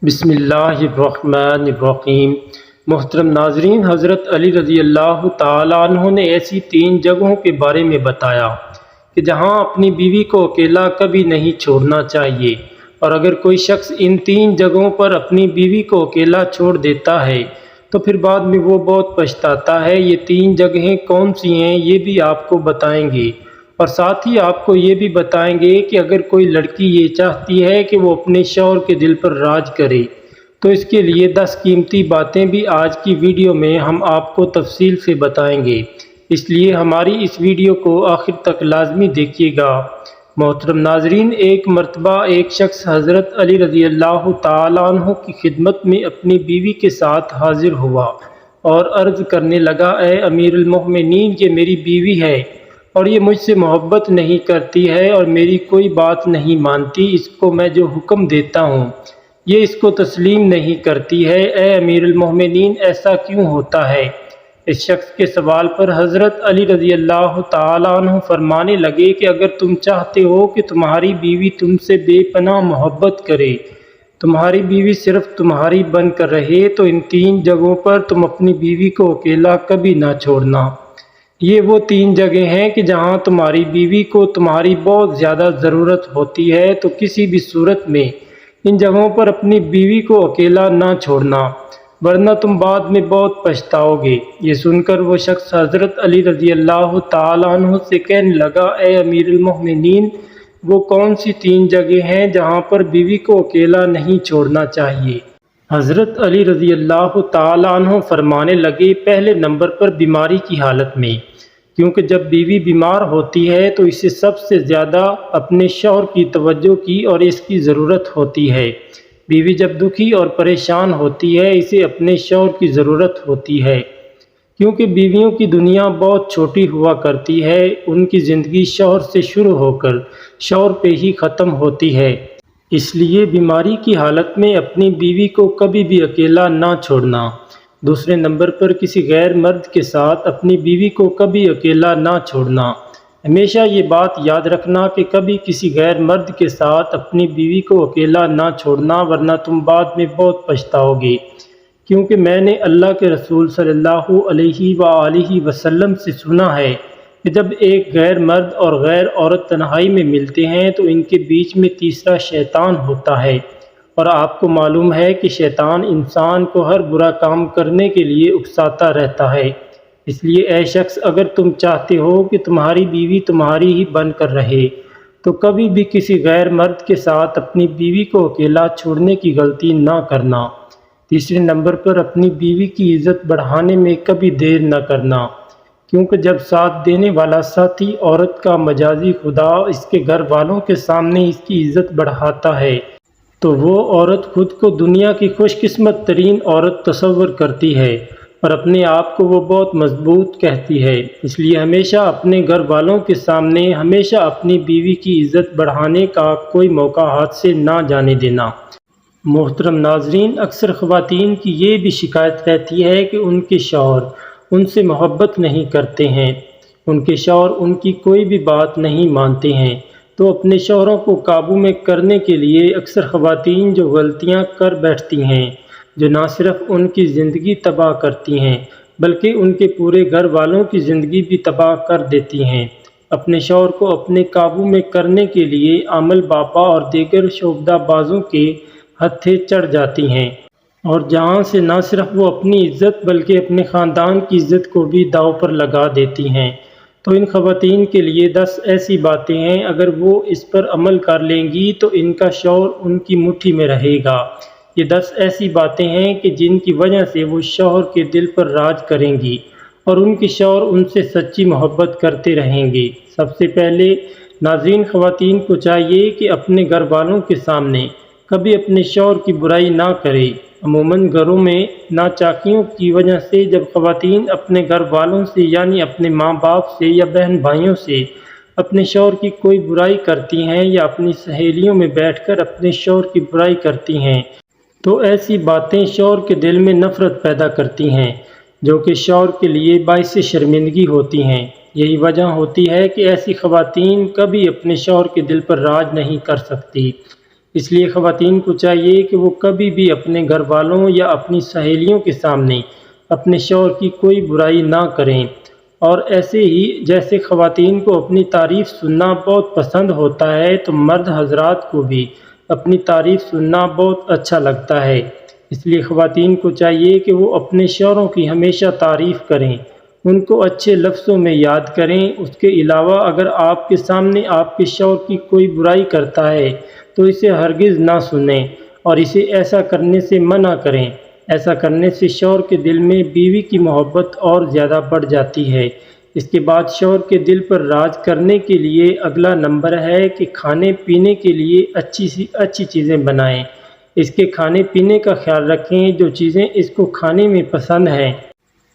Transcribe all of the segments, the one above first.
بسم اللہ الرحمن الرحیم۔ محترم ناظرین، حضرت علی رضی اللہ تعالیٰ عنہ نے ایسی 3 جگہوں کے بارے میں بتایا کہ جہاں اپنی بیوی کو اکیلا کبھی نہیں چھوڑنا چاہیے، اور اگر کوئی شخص ان 3 جگہوں پر اپنی بیوی کو اکیلا چھوڑ دیتا ہے تو پھر بعد میں وہ بہت پچھتاتا ہے۔ یہ 3 جگہیں کون سی ہیں یہ بھی آپ کو بتائیں گے، اور ساتھ ہی آپ کو یہ بھی بتائیں گے کہ اگر کوئی لڑکی یہ چاہتی ہے کہ وہ اپنے شوہر کے دل پر راج کرے تو اس کے لیے 10 قیمتی باتیں بھی آج کی ویڈیو میں ہم آپ کو تفصیل سے بتائیں گے، اس لیے ہماری اس ویڈیو کو آخر تک لازمی دیکھیے گا۔ محترم ناظرین، ایک مرتبہ ایک شخص حضرت علی رضی اللہ تعالیٰ عنہ کی خدمت میں اپنی بیوی کے ساتھ حاضر ہوا اور عرض کرنے لگا، اے امیر المومنین، یہ میری بیوی ہے اور یہ مجھ سے محبت نہیں کرتی ہے اور میری کوئی بات نہیں مانتی، اس کو میں جو حکم دیتا ہوں یہ اس کو تسلیم نہیں کرتی ہے، اے امیر المومنین ایسا کیوں ہوتا ہے؟ اس شخص کے سوال پر حضرت علی رضی اللہ تعالیٰ عنہ فرمانے لگے کہ اگر تم چاہتے ہو کہ تمہاری بیوی تم سے بے پناہ محبت کرے، تمہاری بیوی صرف تمہاری بن کر رہے، تو ان 3 جگہوں پر تم اپنی بیوی کو اکیلا کبھی نہ چھوڑنا۔ یہ وہ 3 جگہیں ہیں کہ جہاں تمہاری بیوی کو تمہاری بہت زیادہ ضرورت ہوتی ہے، تو کسی بھی صورت میں ان جگہوں پر اپنی بیوی کو اکیلا نہ چھوڑنا، ورنہ تم بعد میں بہت پچھتاؤ گے۔ یہ سن کر وہ شخص حضرت علی رضی اللہ تعالیٰ عنہ سے کہنے لگا، اے امیر المومنین، وہ کون سی 3 جگہیں ہیں جہاں پر بیوی کو اکیلا نہیں چھوڑنا چاہیے؟ حضرت علی رضی اللہ تعالیٰ عنہ فرمانے لگے، پہلے نمبر پر بیماری کی حالت میں، کیونکہ جب بیوی بیمار ہوتی ہے تو اسے سب سے زیادہ اپنے شوہر کی توجہ کی اور اس کی ضرورت ہوتی ہے۔ بیوی جب دکھی اور پریشان ہوتی ہے اسے اپنے شوہر کی ضرورت ہوتی ہے، کیونکہ بیویوں کی دنیا بہت چھوٹی ہوا کرتی ہے، ان کی زندگی شوہر سے شروع ہو کر شوہر پہ ہی ختم ہوتی ہے۔ اس لیے بیماری کی حالت میں اپنی بیوی کو کبھی بھی اکیلا نہ چھوڑنا۔ دوسرے نمبر پر کسی غیر مرد کے ساتھ اپنی بیوی کو کبھی اکیلا نہ چھوڑنا۔ ہمیشہ یہ بات یاد رکھنا کہ کبھی کسی غیر مرد کے ساتھ اپنی بیوی کو اکیلا نہ چھوڑنا، ورنہ تم بعد میں بہت پچھتاؤ گے، کیونکہ میں نے اللہ کے رسول صلی اللہ علیہ وآلہ وسلم سے سنا ہے کہ جب ایک غیر مرد اور غیر عورت تنہائی میں ملتے ہیں تو ان کے بیچ میں تیسرا شیطان ہوتا ہے، اور آپ کو معلوم ہے کہ شیطان انسان کو ہر برا کام کرنے کے لیے اکساتا رہتا ہے۔ اس لیے اے شخص، اگر تم چاہتے ہو کہ تمہاری بیوی تمہاری ہی بن کر رہے تو کبھی بھی کسی غیر مرد کے ساتھ اپنی بیوی کو اکیلا چھوڑنے کی غلطی نہ کرنا۔ تیسرے نمبر پر اپنی بیوی کی عزت بڑھانے میں کبھی دیر نہ کرنا، کیونکہ جب ساتھ دینے والا ساتھی عورت کا مجازی خدا اس کے گھر والوں کے سامنے اس کی عزت بڑھاتا ہے تو وہ عورت خود کو دنیا کی خوش قسمت ترین عورت تصور کرتی ہے اور اپنے آپ کو وہ بہت مضبوط کہتی ہے۔ اس لیے ہمیشہ اپنے گھر والوں کے سامنے ہمیشہ اپنی بیوی کی عزت بڑھانے کا کوئی موقع ہاتھ سے نہ جانے دینا۔ محترم ناظرین، اکثر خواتین کی یہ بھی شکایت رہتی ہے کہ ان کے شوہر ان سے محبت نہیں کرتے ہیں، ان کے شوہر ان کی کوئی بھی بات نہیں مانتے ہیں۔ تو اپنے شوہروں کو قابو میں کرنے کے لیے اکثر خواتین جو غلطیاں کر بیٹھتی ہیں، جو نہ صرف ان کی زندگی تباہ کرتی ہیں بلکہ ان کے پورے گھر والوں کی زندگی بھی تباہ کر دیتی ہیں، اپنے شوہر کو اپنے قابو میں کرنے کے لیے عمل باپا اور دیگر شعبدہ بازوں کے ہتھے چڑھ جاتی ہیں، اور جہاں سے نہ صرف وہ اپنی عزت بلکہ اپنے خاندان کی عزت کو بھی داؤ پر لگا دیتی ہیں۔ تو ان خواتین کے لیے 10 ایسی باتیں ہیں، اگر وہ اس پر عمل کر لیں گی تو ان کا شوہر ان کی مٹھی میں رہے گا۔ یہ 10 ایسی باتیں ہیں کہ جن کی وجہ سے وہ شوہر کے دل پر راج کریں گی اور ان کے شوہر ان سے سچی محبت کرتے رہیں گے۔ سب سے پہلے ناظرین، خواتین کو چاہیے کہ اپنے گھر والوں کے سامنے کبھی اپنے شوہر کی برائی نہ کرے۔ عموماً گھروں میں ناچاکیوں کی وجہ سے جب خواتین اپنے گھر والوں سے یعنی اپنے ماں باپ سے یا بہن بھائیوں سے اپنے شوہر کی کوئی برائی کرتی ہیں یا اپنی سہیلیوں میں بیٹھ کر اپنے شوہر کی برائی کرتی ہیں تو ایسی باتیں شوہر کے دل میں نفرت پیدا کرتی ہیں، جو کہ شوہر کے لیے باعث شرمندگی ہوتی ہیں۔ یہی وجہ ہوتی ہے کہ ایسی خواتین کبھی اپنے شوہر کے دل پر راج نہیں کر سکتی۔ اس لیے خواتین کو چاہیے کہ وہ کبھی بھی اپنے گھر والوں یا اپنی سہیلیوں کے سامنے اپنے شوہر کی کوئی برائی نہ کریں، اور ایسے ہی جیسے خواتین کو اپنی تعریف سننا بہت پسند ہوتا ہے تو مرد حضرات کو بھی اپنی تعریف سننا بہت اچھا لگتا ہے۔ اس لیے خواتین کو چاہیے کہ وہ اپنے شوہروں کی ہمیشہ تعریف کریں، ان کو اچھے لفظوں میں یاد کریں۔ اس کے علاوہ اگر آپ کے سامنے آپ کے شوہر کی کوئی برائی کرتا ہے تو اسے ہرگز نہ سنیں اور اسے ایسا کرنے سے منع کریں۔ ایسا کرنے سے شوہر کے دل میں بیوی کی محبت اور زیادہ بڑھ جاتی ہے۔ اس کے بعد شوہر کے دل پر راج کرنے کے لیے اگلا نمبر ہے کہ کھانے پینے کے لیے اچھی چیزیں بنائیں۔ اس کے کھانے پینے کا خیال رکھیں، جو چیزیں اس کو کھانے میں پسند ہیں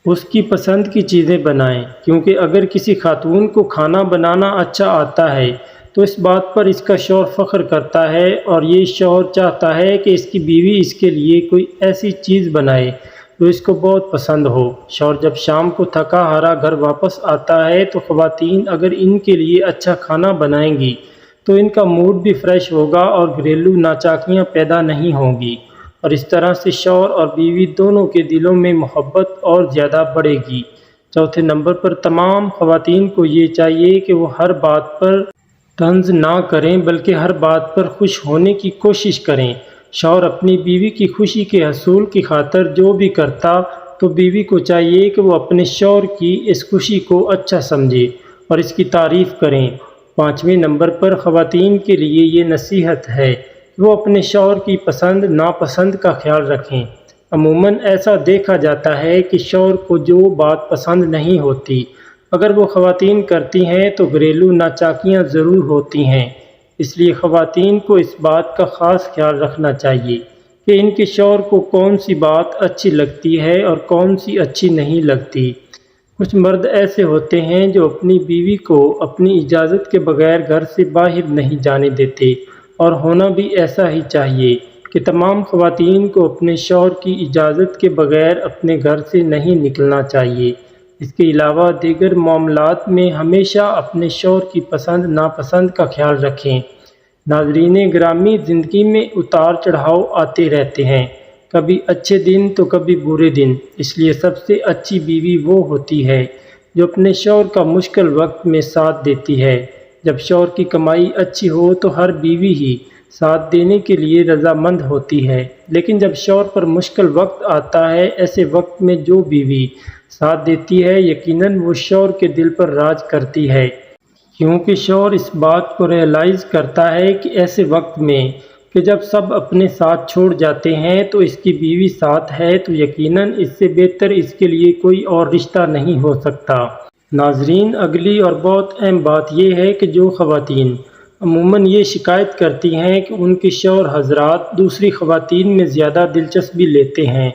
اس کی پسند کی چیزیں بنائیں، کیونکہ اگر کسی خاتون کو کھانا بنانا اچھا آتا ہے تو اس بات پر اس کا شوہر فخر کرتا ہے، اور یہ شوہر چاہتا ہے کہ اس کی بیوی اس کے لیے کوئی ایسی چیز بنائے جو اس کو بہت پسند ہو۔ شوہر جب شام کو تھکا ہارا گھر واپس آتا ہے تو خواتین اگر ان کے لیے اچھا کھانا بنائیں گی تو ان کا موڈ بھی فریش ہوگا اور گھریلو ناچاکیاں پیدا نہیں ہوں گی، اور اس طرح سے شوہر اور بیوی دونوں کے دلوں میں محبت اور زیادہ بڑھے گی۔ چوتھے نمبر پر تمام خواتین کو یہ چاہیے کہ وہ ہر بات پر طنز نہ کریں بلکہ ہر بات پر خوش ہونے کی کوشش کریں۔ شوہر اپنی بیوی کی خوشی کے حصول کی خاطر جو بھی کرتا تو بیوی کو چاہیے کہ وہ اپنے شوہر کی اس خوشی کو اچھا سمجھے اور اس کی تعریف کریں۔ پانچویں نمبر پر خواتین کے لیے یہ نصیحت ہے کہ وہ اپنے شوہر کی پسند ناپسند کا خیال رکھیں۔ عموماً ایسا دیکھا جاتا ہے کہ شوہر کو جو بات پسند نہیں ہوتی اگر وہ خواتین کرتی ہیں تو گھریلو ناچاکیاں ضرور ہوتی ہیں۔ اس لیے خواتین کو اس بات کا خاص خیال رکھنا چاہیے کہ ان کے شوہر کو کون سی بات اچھی لگتی ہے اور کون سی اچھی نہیں لگتی۔ کچھ مرد ایسے ہوتے ہیں جو اپنی بیوی کو اپنی اجازت کے بغیر گھر سے باہر نہیں جانے دیتے، اور ہونا بھی ایسا ہی چاہیے کہ تمام خواتین کو اپنے شوہر کی اجازت کے بغیر اپنے گھر سے نہیں نکلنا چاہیے۔ اس کے علاوہ دیگر معاملات میں ہمیشہ اپنے شوہر کی پسند ناپسند کا خیال رکھیں۔ ناظرین گرامی، زندگی میں اتار چڑھاؤ آتے رہتے ہیں، کبھی اچھے دن تو کبھی برے دن۔ اس لیے سب سے اچھی بیوی وہ ہوتی ہے جو اپنے شوہر کا مشکل وقت میں ساتھ دیتی ہے۔ جب شوہر کی کمائی اچھی ہو تو ہر بیوی ہی ساتھ دینے کے لیے رضامند ہوتی ہے، لیکن جب شوہر پر مشکل وقت آتا ہے، ایسے وقت میں جو بیوی ساتھ دیتی ہے یقیناً وہ شوہر کے دل پر راج کرتی ہے، کیونکہ شوہر اس بات کو ریئلائز کرتا ہے کہ ایسے وقت میں کہ جب سب اپنے ساتھ چھوڑ جاتے ہیں تو اس کی بیوی ساتھ ہے تو یقیناً اس سے بہتر اس کے لیے کوئی اور رشتہ نہیں ہو سکتا۔ ناظرین، اگلی اور بہت اہم بات یہ ہے کہ جو خواتین عموماً یہ شکایت کرتی ہیں کہ ان کے شوہر حضرات دوسری خواتین میں زیادہ دلچسپی لیتے ہیں،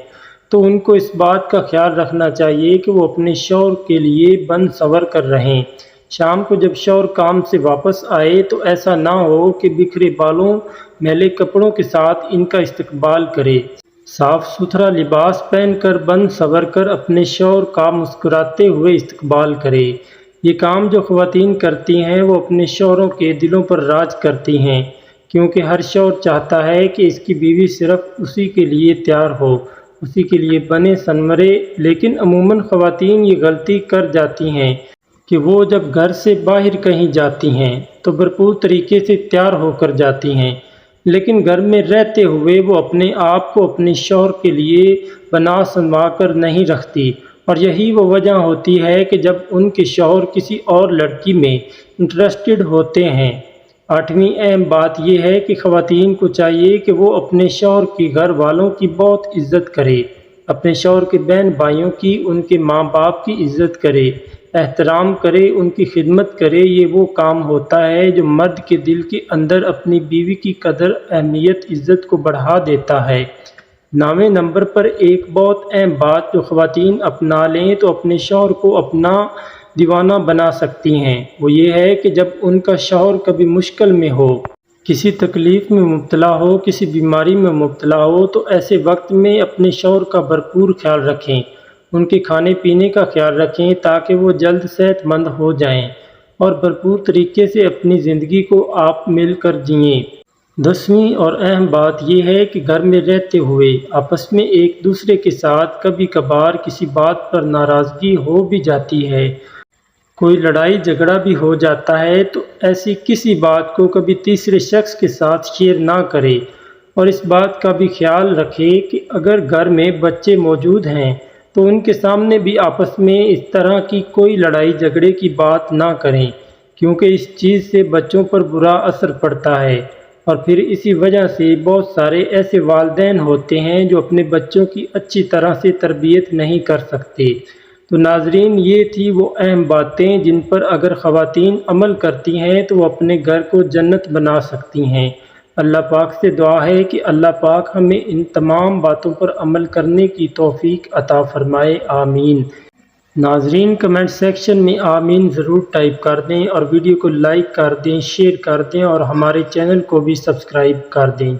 تو ان کو اس بات کا خیال رکھنا چاہیے کہ وہ اپنے شوہر کے لیے بن سور کر رہیں۔ شام کو جب شوہر کام سے واپس آئے تو ایسا نہ ہو کہ بکھرے بالوں میلے کپڑوں کے ساتھ ان کا استقبال کرے۔ صاف ستھرا لباس پہن کر بن سور کر اپنے شوہر کا مسکراتے ہوئے استقبال کرے۔ یہ کام جو خواتین کرتی ہیں وہ اپنے شوہروں کے دلوں پر راج کرتی ہیں، کیونکہ ہر شوہر چاہتا ہے کہ اس کی بیوی صرف اسی کے لیے تیار ہو، اسی کے لیے بنے سنورے۔ لیکن عموماً خواتین یہ غلطی کر جاتی ہیں کہ وہ جب گھر سے باہر کہیں جاتی ہیں تو بھرپور طریقے سے تیار ہو کر جاتی ہیں، لیکن گھر میں رہتے ہوئے وہ اپنے آپ کو اپنے شوہر کے لیے بنا سنوا کر نہیں رکھتی، اور یہی وہ وجہ ہوتی ہے کہ جب ان کے شوہر کسی اور لڑکی میں انٹرسٹڈ ہوتے ہیں۔ آٹھویں اہم بات یہ ہے کہ خواتین کو چاہیے کہ وہ اپنے شوہر کی گھر والوں کی بہت عزت کرے، اپنے شوہر کے بہن بھائیوں کی، ان کے ماں باپ کی عزت کرے، احترام کرے، ان کی خدمت کرے۔ یہ وہ کام ہوتا ہے جو مرد کے دل کے اندر اپنی بیوی کی قدر، اہمیت، عزت کو بڑھا دیتا ہے۔ 9ویں نمبر پر ایک بہت اہم بات جو خواتین اپنا لیں تو اپنے شوہر کو اپنا دیوانہ بنا سکتی ہیں، وہ یہ ہے کہ جب ان کا شوہر کبھی مشکل میں ہو، کسی تکلیف میں مبتلا ہو، کسی بیماری میں مبتلا ہو، تو ایسے وقت میں اپنے شوہر کا بھرپور خیال رکھیں، ان کے کھانے پینے کا خیال رکھیں تاکہ وہ جلد صحت مند ہو جائیں اور بھرپور طریقے سے اپنی زندگی کو آپ مل کر جئیں۔ 10ویں اور اہم بات یہ ہے کہ گھر میں رہتے ہوئے آپس میں ایک دوسرے کے ساتھ کبھی کبھار کسی بات پر ناراضگی ہو بھی جاتی ہے، کوئی لڑائی جھگڑا بھی ہو جاتا ہے، تو ایسی کسی بات کو کبھی تیسرے شخص کے ساتھ شیئر نہ کرے، اور اس بات کا بھی خیال رکھے کہ اگر گھر میں بچے موجود ہیں تو ان کے سامنے بھی آپس میں اس طرح کی کوئی لڑائی جھگڑے کی بات نہ کریں، کیونکہ اس چیز سے بچوں پر برا اثر پڑتا ہے، اور پھر اسی وجہ سے بہت سارے ایسے والدین ہوتے ہیں جو اپنے بچوں کی اچھی طرح سے تربیت نہیں کر سکتے۔ تو ناظرین، یہ تھی وہ اہم باتیں جن پر اگر خواتین عمل کرتی ہیں تو وہ اپنے گھر کو جنت بنا سکتی ہیں۔ اللہ پاک سے دعا ہے کہ اللہ پاک ہمیں ان تمام باتوں پر عمل کرنے کی توفیق عطا فرمائے، آمین۔ ناظرین، کمنٹ سیکشن میں آمین ضرور ٹائپ کر دیں، اور ویڈیو کو لائک کر دیں، شیئر کر دیں، اور ہمارے چینل کو بھی سبسکرائب کر دیں۔